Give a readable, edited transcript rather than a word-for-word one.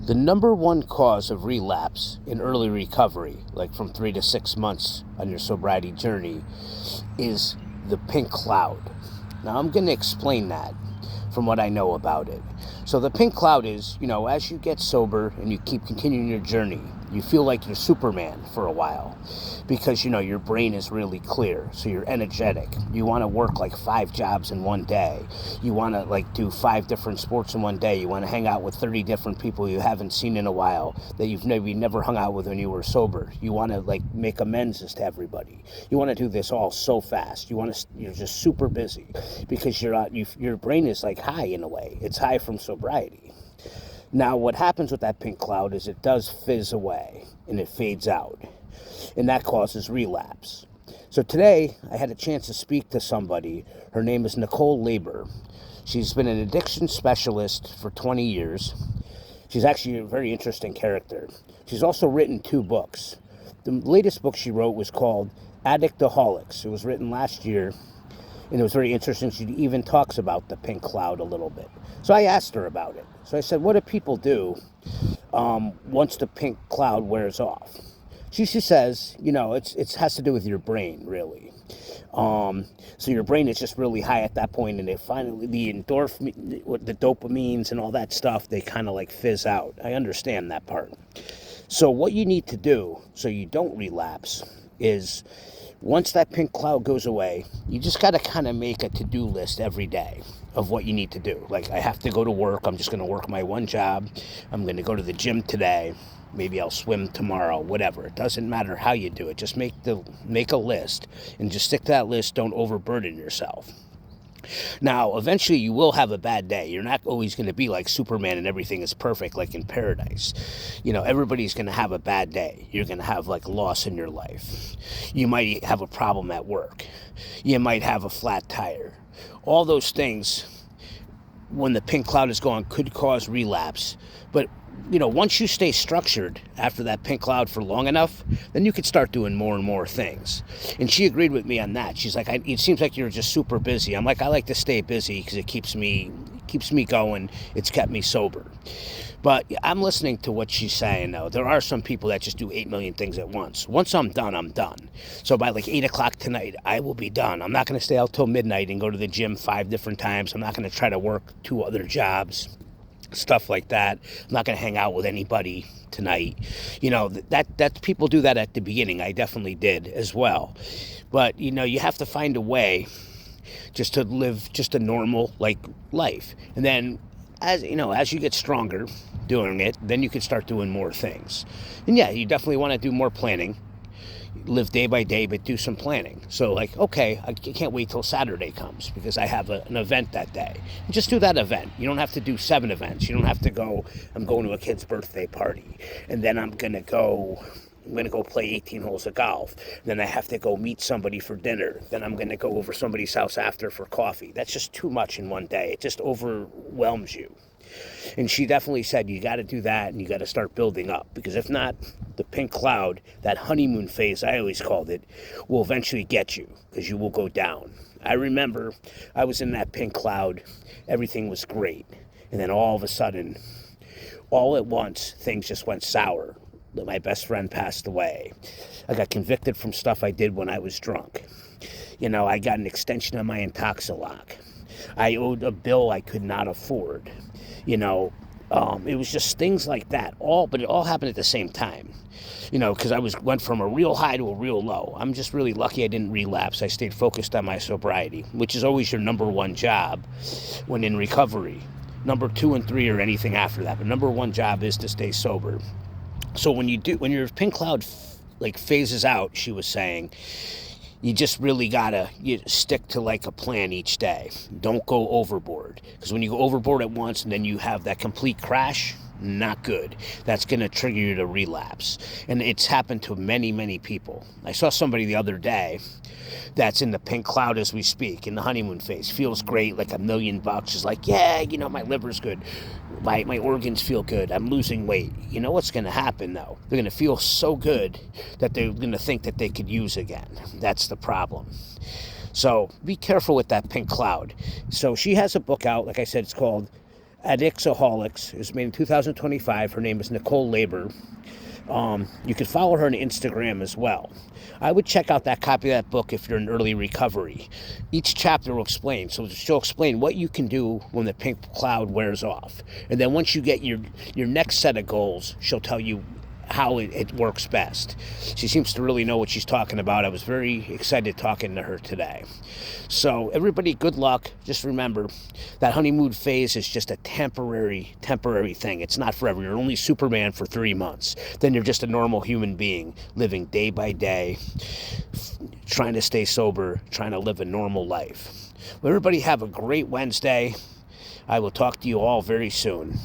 The number one cause of relapse in early recovery, like from 3 to 6 months on your sobriety journey, is the pink cloud. Now, I'm going to explain that from what I know about it. So the pink cloud is, as you get sober and you keep continuing your journey, you feel like you're Superman for a while because, your brain is really clear. So you're energetic. You want to work like 5 jobs in one day. You want to do 5 different sports in one day. You want to hang out with 30 different people you haven't seen in a while that you've maybe never hung out with when you were sober. You want to make amends to everybody. You want to do this all so fast. You're just super busy because your brain is high in a way. It's high from sobriety. Now, what happens with that pink cloud is it does fizz away and it fades out, and that causes relapse. So today, I had a chance to speak to somebody. Her name is Nicole Labor. She's been an addiction specialist for 20 years. She's actually a very interesting character. She's also written 2 books. The latest book she wrote was called Addictaholics. It was written last year, and it was very interesting. She even talks about the pink cloud a little bit. So I asked her about it. So I said, what do people do once the pink cloud wears off? She says, it has to do with your brain, really. So your brain is just really high at that point, and it finally, the endorphin, the dopamines and all that stuff, they kind of fizz out. I understand that part. So what you need to do so you don't relapse is, once that pink cloud goes away, you just got to kind of make a to-do list every day of what you need to do. I have to go to work. I'm just going to work my one job. I'm going to go to the gym today. Maybe I'll swim tomorrow, whatever. It doesn't matter how you do it. Just make a list and just stick to that list. Don't overburden yourself. Now, eventually you will have a bad day. You're not always going to be like Superman and everything is perfect like in paradise. Everybody's going to have a bad day. You're going to have loss in your life. You might have a problem at work. You might have a flat tire. All those things, when the pink cloud is gone, could cause relapse. But once you stay structured after that pink cloud for long enough, then you could start doing more and more things. And she agreed with me on that. She's like, it seems like you're just super busy. I'm like, I like to stay busy because it keeps me going. It's kept me sober. But I'm listening to what she's saying, though. There are some people that just do 8 million things at once. Once I'm done, I'm done. So by 8 o'clock tonight, I will be done. I'm not going to stay out till midnight and go to the gym 5 different times. I'm not going to try to work 2 other jobs. Stuff like that. I'm not going to hang out with anybody tonight. That people do that at the beginning. I definitely did as well. But, you have to find a way just to live just a normal, life. And then, as you get stronger doing it, then you can start doing more things. And yeah, you definitely want to do more planning. Live day by day, but do some planning. So okay, I can't wait till Saturday comes because I have an event that day. And just do that event. You don't have to do 7 events. You don't have to go, I'm going to a kid's birthday party, and then I'm going to go play 18 holes of golf. Then I have to go meet somebody for dinner. Then I'm going to go over somebody's house after for coffee. That's just too much in one day. It just overwhelms you. And she definitely said, you got to do that and you got to start building up, because if not, the pink cloud, that honeymoon phase, I always called it, will eventually get you, because you will go down. I remember I was in that pink cloud. Everything was great. And then all of a sudden, all at once, things just went sour. My best friend passed away. I got convicted from stuff I did when I was drunk. I got an extension on my Intoxilock. I owed a bill I could not afford. It was just things like that. But it all happened at the same time. Because I went from a real high to a real low. I'm just really lucky I didn't relapse. I stayed focused on my sobriety, which is always your number one job when in recovery. Number 2 and 3 or anything after that. But number 1 job is to stay sober. So when your pink cloud phases out, she was saying, you just really gotta stick to a plan each day. Don't go overboard, because when you go overboard at once and then you have that complete crash, not good. That's going to trigger you to relapse. And it's happened to many, many people. I saw somebody the other day that's in the pink cloud as we speak, in the honeymoon phase. Feels great, like $1 million. Is like, yeah, my liver's good. My organs feel good. I'm losing weight. You know what's going to happen, though? They're going to feel so good that they're going to think that they could use again. That's the problem. So be careful with that pink cloud. So she has a book out. Like I said, it's called Addictaholics. It was made in 2025. Her name is Nicole Labor. You can follow her on Instagram as well. I would check out that copy of that book if you're in early recovery. Each chapter will explain. So she'll explain what you can do when the pink cloud wears off. And then once you get your next set of goals, she'll tell you how it works best. She seems to really know what she's talking about. I was very excited talking to her today. So everybody, good luck. Just remember that honeymoon phase is just a temporary thing. It's not forever. You're only Superman for 3 months. Then you're just a normal human being living day by day, trying to stay sober, trying to live a normal life. Well, everybody have a great Wednesday. I will talk to you all very soon.